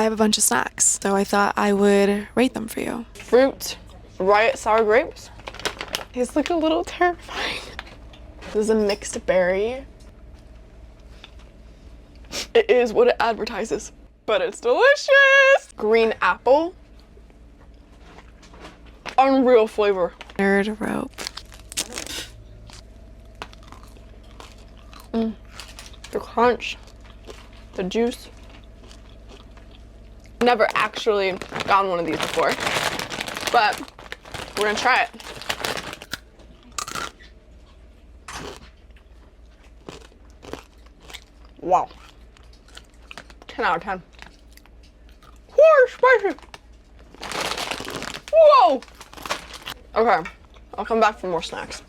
I have a bunch of snacks, so I thought I would rate them for you. Fruit, Riot sour grapes. These look a little terrifying. This is a mixed berry. It is what it advertises, but it's delicious. Green apple. Unreal flavor. Nerd rope. The crunch, the juice. Never actually gotten one of these before, but we're gonna try it. Wow. 10 out of 10. Whoa, spicy. Whoa. Okay, I'll come back for more snacks.